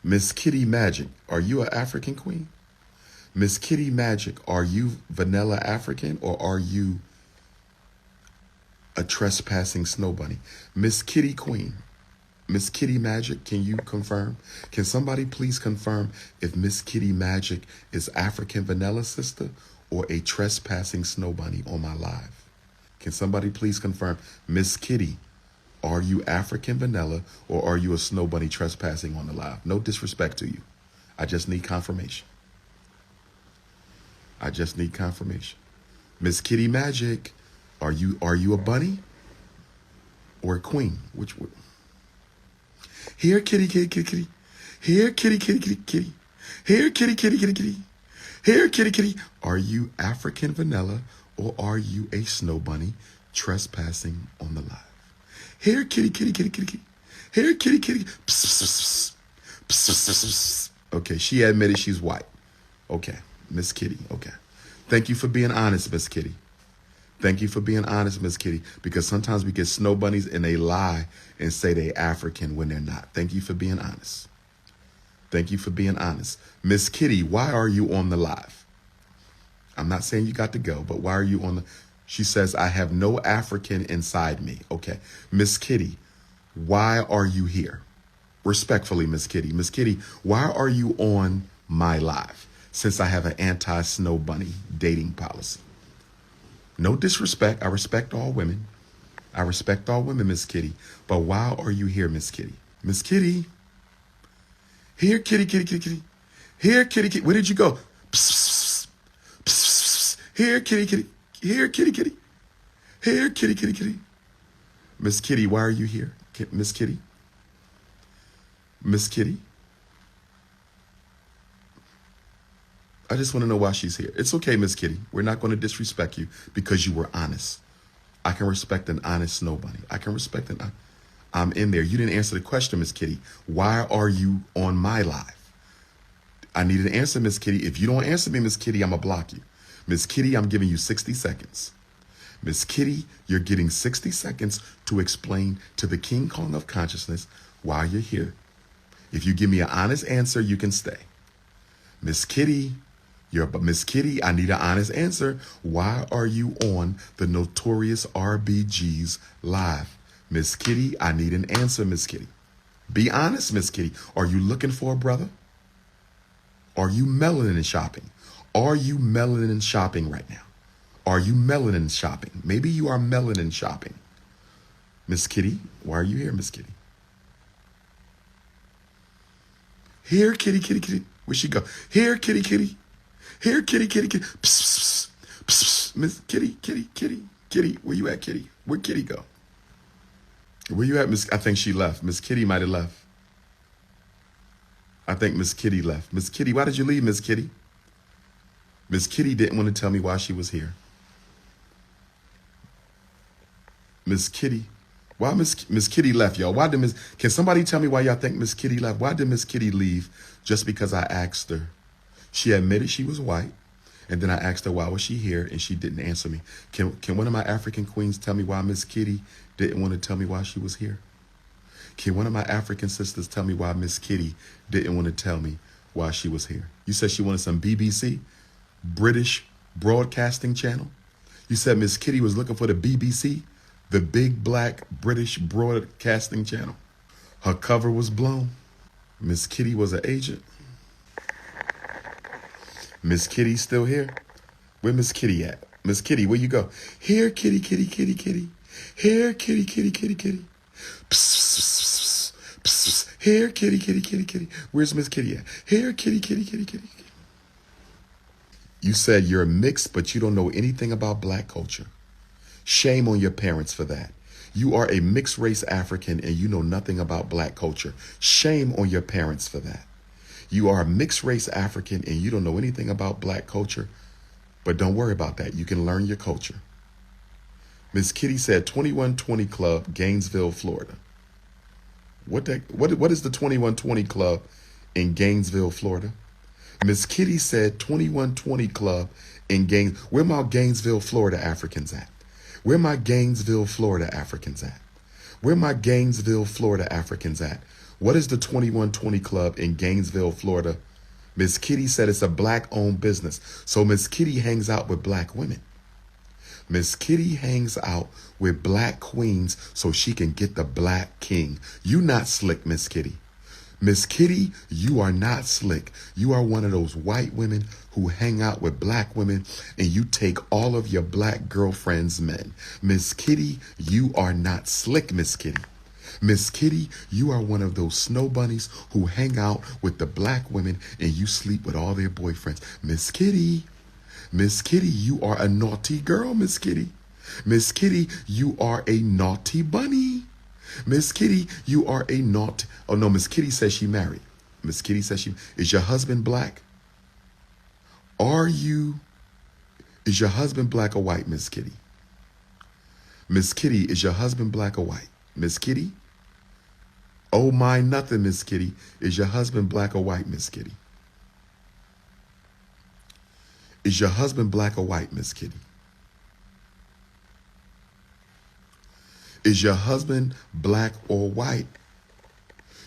Miss Kitty Magic, are you an African queen? Miss Kitty Magic, are you vanilla African or are you a trespassing snow bunny? Miss Kitty Queen, Miss Kitty Magic, can you confirm? Can somebody please confirm if Miss Kitty Magic is African vanilla sister or a trespassing snow bunny on my live? Can somebody please confirm? Miss Kitty, are you African vanilla or are you a snow bunny trespassing on the live? No disrespect to you. I just need confirmation. I just need confirmation. Miss Kitty Magic, are you a bunny or a queen? Which one? Here, kitty, kitty, kitty, kitty. Here, kitty, kitty, kitty, kitty. Here, kitty, kitty, kitty, kitty. Here, kitty, kitty. Are you African vanilla or are you a snow bunny trespassing on the live? Here, kitty, kitty, kitty, kitty, kitty. Here, kitty, kitty. Psst, psst, psst, psst, psst, psst. Okay, she admitted she's white. Okay, Miss Kitty. Okay. Thank you for being honest, Miss Kitty. Thank you for being honest, Miss Kitty, because sometimes we get snow bunnies and they lie and say they African when they're not. Thank you for being honest. Thank you for being honest. Miss Kitty, why are you on the live? I'm not saying you got to go, but why are you on the... She says, I have no African inside me. Okay. Miss Kitty, why are you here? Respectfully, Miss Kitty. Miss Kitty, why are you on my live since I have an anti-snow bunny dating policy? No disrespect. I respect all women. I respect all women, Miss Kitty. But why are you here, Miss Kitty? Miss Kitty. Here, kitty, kitty, kitty, kitty. Here, kitty, kitty. Where did you go? Psst, psst, psst, psst. Here, kitty, kitty. Here, kitty, kitty. Here, kitty, kitty, kitty. Miss Kitty, why are you here? Miss Kitty? Miss Kitty? I just want to know why she's here. It's okay, Miss Kitty. We're not going to disrespect you because you were honest. I can respect an honest snow bunny. I can respect an... I'm in there. You didn't answer the question, Miss Kitty. Why are you on my live? I need an answer, Miss Kitty. If you don't answer me, Miss Kitty, I'm going to block you. Miss Kitty, I'm giving you 60 seconds. Miss Kitty, you're getting 60 seconds to explain to the King Kong of consciousness why you're here. If you give me an honest answer, you can stay. Miss Kitty, Miss Kitty, I need an honest answer. Why are you on the Notorious RBG's live? Miss Kitty, I need an answer, Miss Kitty. Be honest, Miss Kitty. Are you looking for a brother? Are you melanin shopping? Are you melanin shopping right now? Are you melanin shopping? Maybe you are melanin shopping. Miss Kitty, why are you here, Miss Kitty? Here, kitty, kitty, kitty. Where'd she go? Here, kitty, kitty. Here, kitty, kitty, kitty. Psst, psst, psst, psst. Miss Kitty, kitty, kitty, kitty. Where you at, Kitty? Where'd Kitty go? Where you at, Miss? I think she left. Miss Kitty might have left. I think Miss Kitty left. Miss Kitty, why did you leave, Miss Kitty? Miss Kitty didn't want to tell me why she was here. Miss Kitty. Why Miss Kitty left, y'all? Why did can somebody tell me why y'all think Miss Kitty left? Why did Miss Kitty leave just because I asked her? She admitted she was white, and then I asked her why was she here, and she didn't answer me. Can one of my African queens tell me why Miss Kitty didn't want to tell me why she was here? Can one of my African sisters tell me why Miss Kitty didn't want to tell me why she was here? You said she wanted some BBC, British Broadcasting Channel. You said Miss Kitty was looking for the BBC, the big black British Broadcasting Channel. Her cover was blown. Miss Kitty was an agent. Miss Kitty still here? Where Miss Kitty at? Miss Kitty, where you go? Here, kitty, kitty, kitty, kitty. Here, kitty, kitty, kitty, kitty. Psst, psst, psst, psst. Here, kitty, kitty, kitty, kitty. Where's Miss Kitty at? Here, kitty, kitty, kitty, kitty. You said you're mixed, but you don't know anything about black culture. Shame on your parents for that. You are a mixed race African and you know nothing about black culture. Shame on your parents for that. You are a mixed race African and you don't know anything about black culture, but don't worry about that. You can learn your culture. Miss Kitty said 2120 Club, Gainesville, Florida. What is the 2120 Club in Gainesville, Florida? Miss Kitty said 2120 Club in Where my Gainesville, Florida Africans at? Where my Gainesville, Florida Africans at? Where my Gainesville, Florida Africans at? What is the 2120 Club in Gainesville, Florida? Miss Kitty said it's a black-owned business. So Miss Kitty hangs out with black women. Miss Kitty hangs out with black queens so she can get the black king. You not slick, Miss Kitty. Miss Kitty, you are not slick. You are one of those white women who hang out with black women and you take all of your black girlfriends' men. Miss Kitty, you are not slick, Miss Kitty. Miss Kitty, you are one of those snow bunnies who hang out with the black women and you sleep with all their boyfriends. Miss Kitty, you are a naughty girl, Miss Kitty. Miss Kitty, you are a naughty bunny. Miss Kitty, you are a naughty. Oh no, Miss Kitty says she married. Miss Kitty says is your husband black? Is your husband black or white, Miss Kitty? Miss Kitty, is your husband black or white? Miss Kitty? Oh my nothing, Miss Kitty. Is your husband black or white, Miss Kitty? Is your husband black or white, Miss Kitty? Is your husband black or white?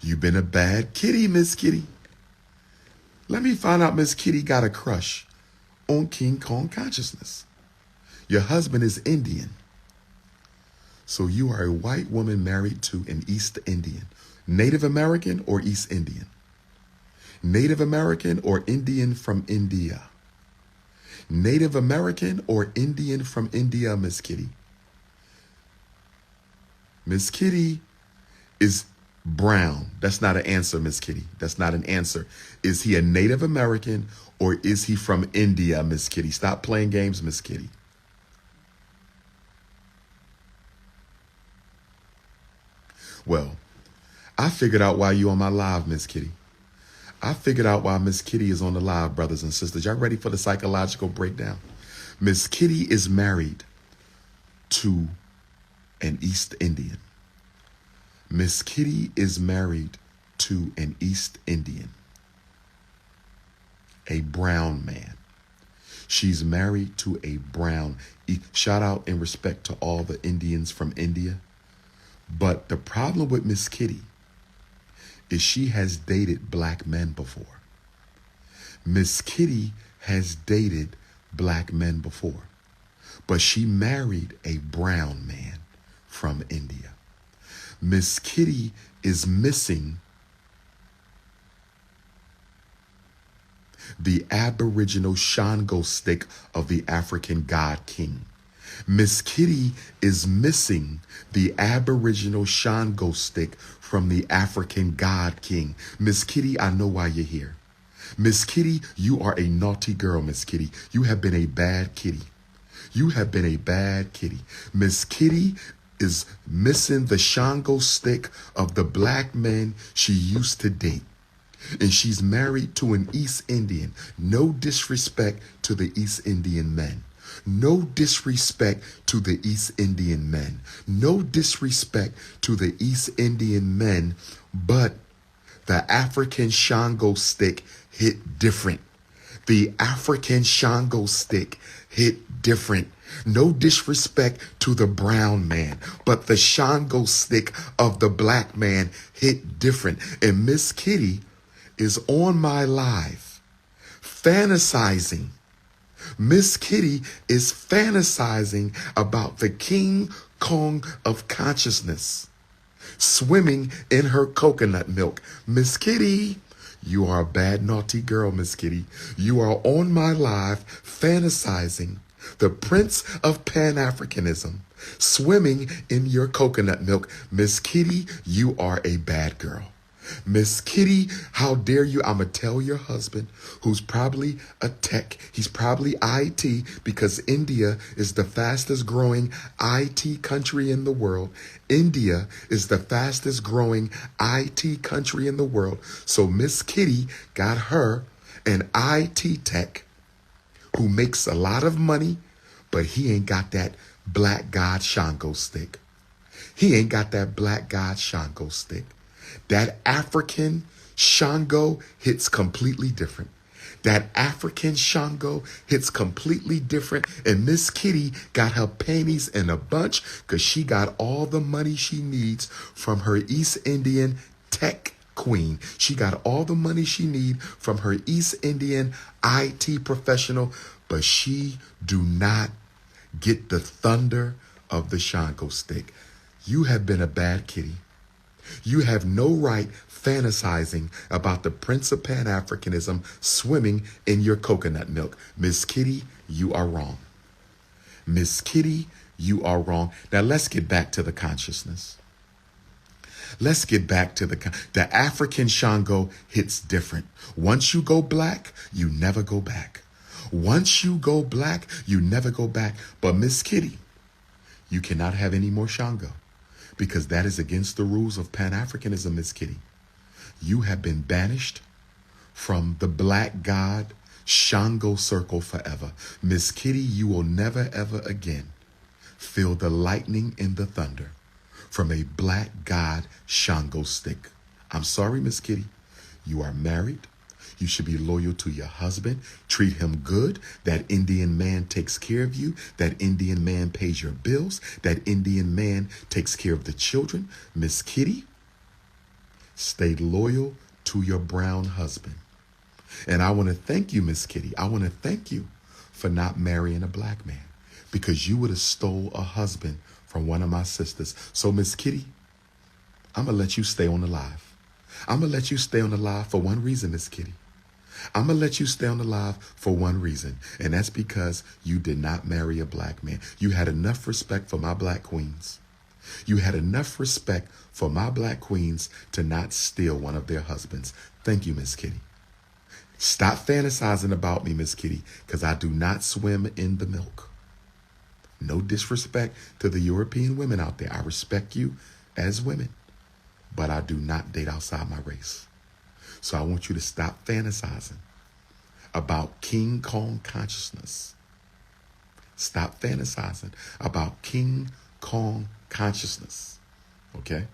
You've been a bad kitty, Miss Kitty. Let me find out Miss Kitty got a crush on King Kong consciousness. Your husband is Indian. So you are a white woman married to an East Indian. Native American or East Indian? Native American or Indian from India? Native American or Indian from India, Miss Kitty? Miss Kitty is brown. That's not an answer, Miss Kitty. That's not an answer. Is he a Native American or is he from India, Miss Kitty? Stop playing games, Miss Kitty. Well, I figured out why you on my live, Miss Kitty. I figured out why Miss Kitty is on the live, brothers and sisters. Y'all ready for the psychological breakdown? Miss Kitty is married to an East Indian. Miss Kitty is married to an East Indian, a brown man. She's married to a brown. Shout out and respect to all the Indians from India. But the problem with Miss Kitty is she has dated black men before. Miss Kitty has dated black men before, but she married a brown man from India. Miss Kitty is missing the Aboriginal Shango stick of the African god king. Miss Kitty is missing the Aboriginal Shango stick from the African god king. Miss Kitty, I know why you're here. Miss Kitty, you are a naughty girl, Miss Kitty. You have been a bad kitty. You have been a bad kitty. Miss Kitty is missing the Shango stick of the black men she used to date. And she's married to an East Indian. No disrespect to the East Indian men. No disrespect to the East Indian men. No disrespect to the East Indian men, but the African Shango stick hit different. The African Shango stick hit different. No disrespect to the brown man, but the Shango stick of the black man hit different. And Miss Kitty is on my live fantasizing. Miss Kitty is fantasizing about the King Kong of consciousness swimming in her coconut milk. Miss Kitty, you are a bad, naughty girl, Miss Kitty. You are on my live fantasizing the Prince of Pan-Africanism swimming in your coconut milk. Miss Kitty, you are a bad girl. Miss Kitty, how dare you? I'm going to tell your husband, who's probably a tech, he's probably IT, because India is the fastest growing IT country in the world. India is the fastest growing IT country in the world. So Miss Kitty got her an IT tech who makes a lot of money, but he ain't got that black god Shango stick. He ain't got that black god Shango stick. That African Shango hits completely different. That African Shango hits completely different. And Miss Kitty got her panties in a bunch because she got all the money she needs from her East Indian tech queen. She got all the money she need from her East Indian IT professional, but she do not get the thunder of the Shango stick. You have been a bad kitty. You have no right fantasizing about the Prince of Pan-Africanism swimming in your coconut milk. Miss Kitty, you are wrong. Miss Kitty, you are wrong. Now let's get back to the consciousness. Let's get back to the African Shango hits different. Once you go black, you never go back. Once you go black, you never go back. But Miss Kitty, you cannot have any more Shango, because that is against the rules of Pan-Africanism, Miss Kitty. You have been banished from the black god Shango circle forever. Miss Kitty, you will never ever again feel the lightning and the thunder from a black god Shango stick. I'm sorry, Miss Kitty. You are married. You should be loyal to your husband. Treat him good. That Indian man takes care of you. That Indian man pays your bills. That Indian man takes care of the children. Miss Kitty, stay loyal to your brown husband. And I want to thank you, Miss Kitty. I want to thank you for not marrying a black man, because you would have stole a husband from one of my sisters. So, Miss Kitty, I'm going to let you stay on the live. I'm going to let you stay on the live for one reason, Miss Kitty. I'm going to let you stay on the live for one reason, and that's because you did not marry a black man. You had enough respect for my black queens. You had enough respect for my black queens to not steal one of their husbands. Thank you, Miss Kitty. Stop fantasizing about me, Miss Kitty, because I do not swim in the milk. No disrespect to the European women out there. I respect you as women, but I do not date outside my race. So I want you to stop fantasizing about King Kong consciousness. Stop fantasizing about King Kong consciousness. Okay?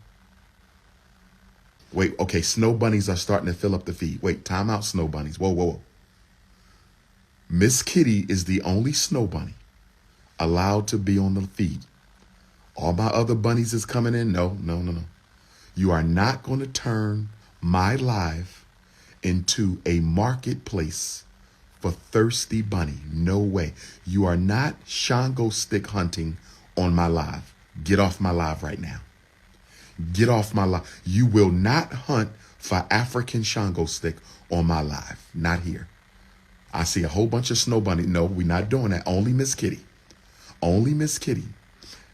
Wait, okay, snow bunnies are starting to fill up the feed. Wait, time out, snow bunnies. Whoa, whoa, whoa. Miss Kitty is the only snow bunny allowed to be on the feed. All my other bunnies is coming in. No. You are not going to turn my live into a marketplace for thirsty bunny. No way. You are not Shango stick hunting on my live. Get off my live right now. Get off my live. You will not hunt for African Shango stick on my live. Not here. I see a whole bunch of snow bunny. No, we're not doing that. Only Miss Kitty. Only Miss Kitty.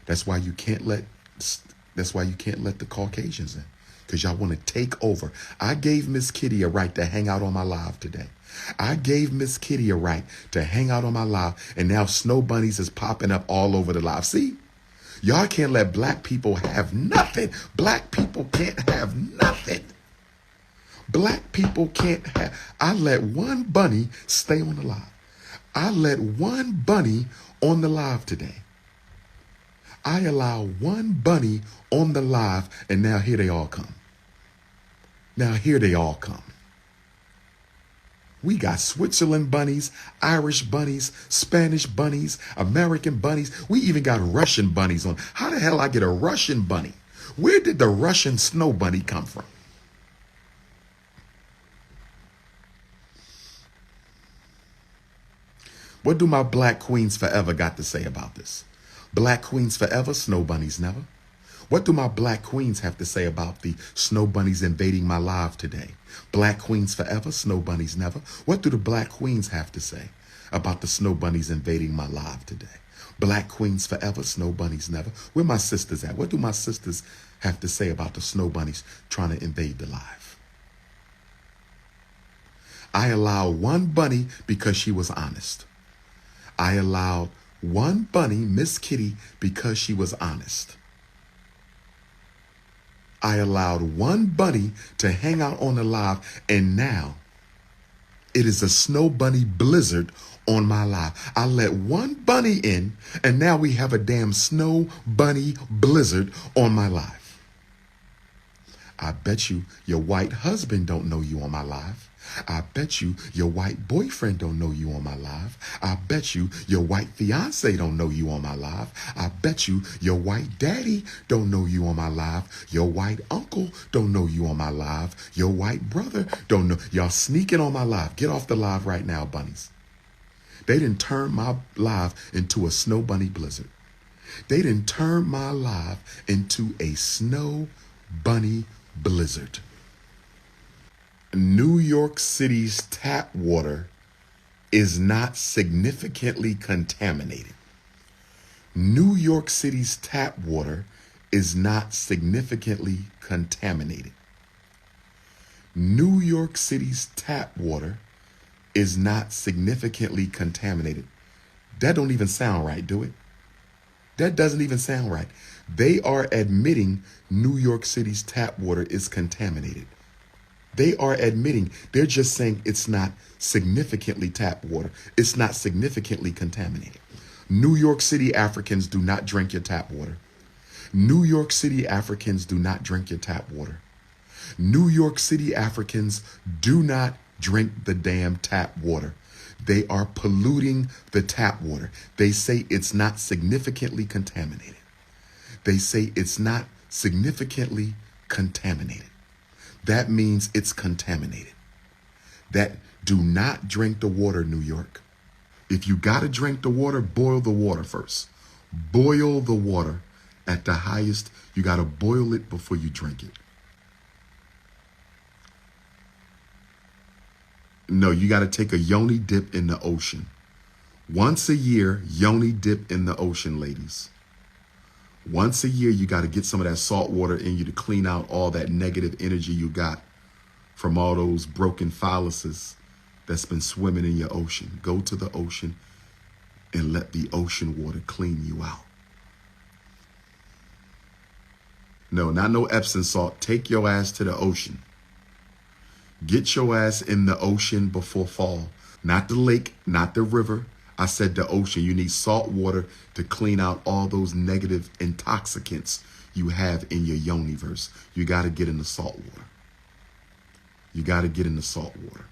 That's why you can't let the Caucasians in, because y'all want to take over. I gave Miss Kitty a right to hang out on my live today. I gave Miss Kitty a right to hang out on my live, and now snow bunnies is popping up all over the live. See? Y'all can't let black people have nothing. Black people can't have nothing. Black people can't have. I let one bunny stay on the live. I let one bunny on the live today. I allow one bunny on the live, and now here they all come. Now here they all come. We got Switzerland bunnies, Irish bunnies, Spanish bunnies, American bunnies. We even got Russian bunnies on. How the hell I get a Russian bunny? Where did the Russian snow bunny come from? What do my black queens forever got to say about this? Black queens forever, snow bunnies never. What do my black queens have to say about the snow bunnies invading my live today? Black queens forever, snow bunnies never. What do the black queens have to say about the snow bunnies invading my live today? Black queens forever, snow bunnies never. Where my sisters at? What do my sisters have to say about the snow bunnies trying to invade the live? I allowed one bunny because she was honest. I allowed one bunny, Miss Kitty, because she was honest. I allowed one bunny to hang out on the live, and now it is a snow bunny blizzard on my live. I let one bunny in, and now we have a damn snow bunny blizzard on my live. I bet you your white husband don't know you on my live. I bet you your white boyfriend don't know you on my live. I bet you your white fiance don't know you on my live. I bet you your white daddy don't know you on my live. Your white uncle don't know you on my live. Your white brother don't know. Y'all sneaking on my live. Get off the live right now, bunnies. They didn't turn my live into a snow bunny blizzard. They didn't turn my live into a snow bunny blizzard. New York City's tap water is not significantly contaminated. New York City's tap water is not significantly contaminated. New York City's tap water is not significantly contaminated. That don't even sound right, do it? That doesn't even sound right. They are admitting New York City's tap water is contaminated. They are admitting, they're just saying it's not significantly tap water. It's not significantly contaminated. New York City Africans do not drink your tap water. New York City Africans do not drink your tap water. New York City Africans do not drink the damn tap water. They are polluting the tap water. They say it's not significantly contaminated. They say it's not significantly contaminated. That means it's contaminated. That do not drink the water, New York. If you got to drink the water, boil the water first. Boil the water at the highest. You got to boil it before you drink it. No, you got to take a yoni dip in the ocean. Once a year, yoni dip in the ocean, ladies. Once a year, you got to get some of that salt water in you to clean out all that negative energy you got from all those broken phalluses that's been swimming in your ocean. Go to the ocean and let the ocean water clean you out. No, not no Epsom salt. Take your ass to the ocean. Get your ass in the ocean before fall. Not the lake, not the river. I said the ocean. You need salt water to clean out all those negative intoxicants you have in your yoniverse. You got to get in the salt water. You got to get in the salt water.